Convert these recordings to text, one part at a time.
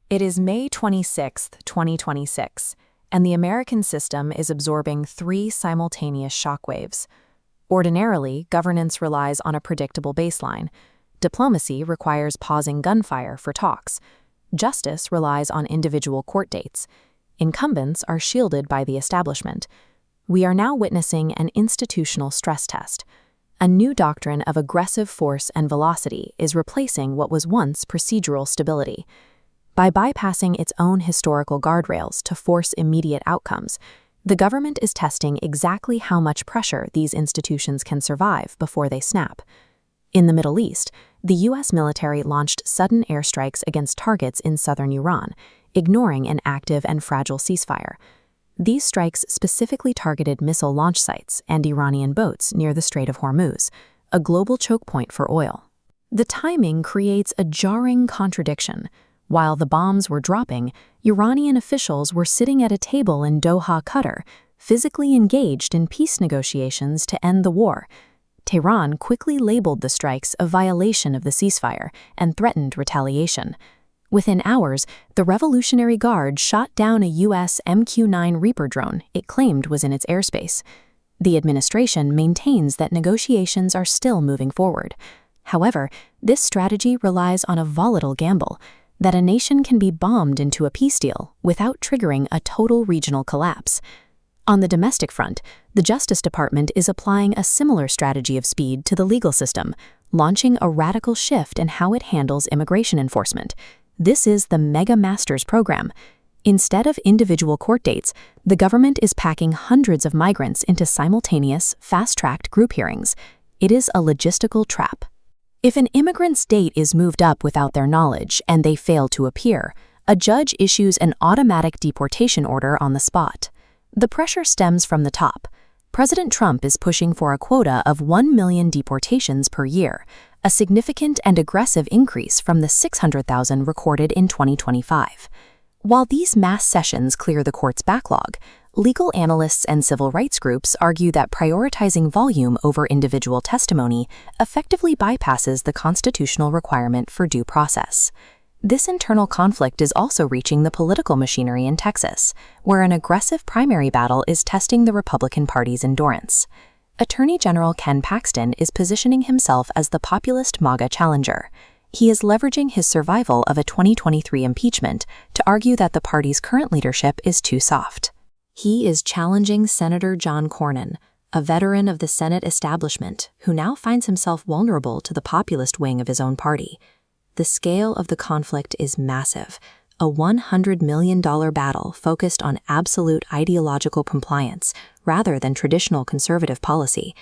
It is May 26, 2026, and the American system is absorbing 3 simultaneous shockwaves. Ordinarily, governance relies on a predictable baseline. Diplomacy requires pausing gunfire for talks. Justice relies on individual court dates. Incumbents are shielded by the establishment. We are now witnessing an institutional stress test. A new doctrine of aggressive force and velocity is replacing what was once procedural stability. By bypassing its own historical guardrails to force immediate outcomes, the government is testing exactly how much pressure these institutions can survive before they snap. In the Middle East, the US military launched sudden airstrikes against targets in southern Iran, ignoring an active and fragile ceasefire. These strikes specifically targeted missile launch sites and Iranian boats near the Strait of Hormuz, a global choke point for oil. The timing creates a jarring contradiction. While the bombs were dropping, Iranian officials were sitting at a table in Doha, Qatar, physically engaged in peace negotiations to end the war. Tehran quickly labeled the strikes a violation of the ceasefire and threatened retaliation. Within hours, the Revolutionary Guard shot down a US MQ9 Reaper drone it claimed was in its airspace. The administration maintains that negotiations are still moving forward. However, this strategy relies on a volatile gamble, that a nation can be bombed into a peace deal without triggering a total regional collapse. On the domestic front, the Justice Department is applying a similar strategy of speed to the legal system, launching a radical shift in how it handles immigration enforcement. This is the Mega Masters program. Instead of individual court dates, the government is packing hundreds of migrants into simultaneous, fast-tracked group hearings. It is a logistical trap. If an immigrant's date is moved up without their knowledge and they fail to appear, a judge issues an automatic deportation order on the spot. The pressure stems from the top. President Trump is pushing for a quota of 1 million deportations per year, a significant and aggressive increase from the 600,000 recorded in 2025. While these mass sessions clear the court's backlog, legal analysts and civil rights groups argue that prioritizing volume over individual testimony effectively bypasses the constitutional requirement for due process. This internal conflict is also reaching the political machinery in Texas, where an aggressive primary battle is testing the Republican Party's endurance. Attorney General Ken Paxton is positioning himself as the populist MAGA challenger. He is leveraging his survival of a 2023 impeachment to argue that the party's current leadership is too soft. He is challenging Senator John Cornyn, a veteran of the Senate establishment who now finds himself vulnerable to the populist wing of his own party. The scale of the conflict is massive, a $100 million battle focused on absolute ideological compliance rather than traditional conservative policy.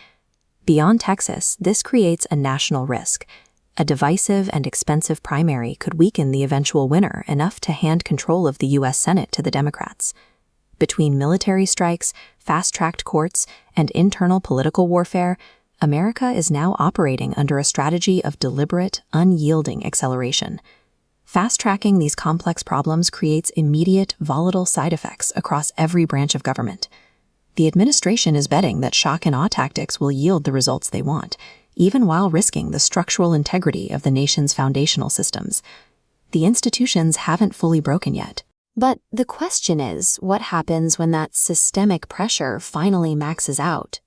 Beyond Texas, this creates a national risk. A divisive and expensive primary could weaken the eventual winner enough to hand control of the U.S. Senate to the Democrats. Between military strikes, fast-tracked courts, and internal political warfare, America is now operating under a strategy of deliberate, unyielding acceleration. Fast-tracking these complex problems creates immediate, volatile side effects across every branch of government. The administration is betting that shock and awe tactics will yield the results they want, even while risking the structural integrity of the nation's foundational systems. The institutions haven't fully broken yet. But the question is, what happens when that systemic pressure finally maxes out?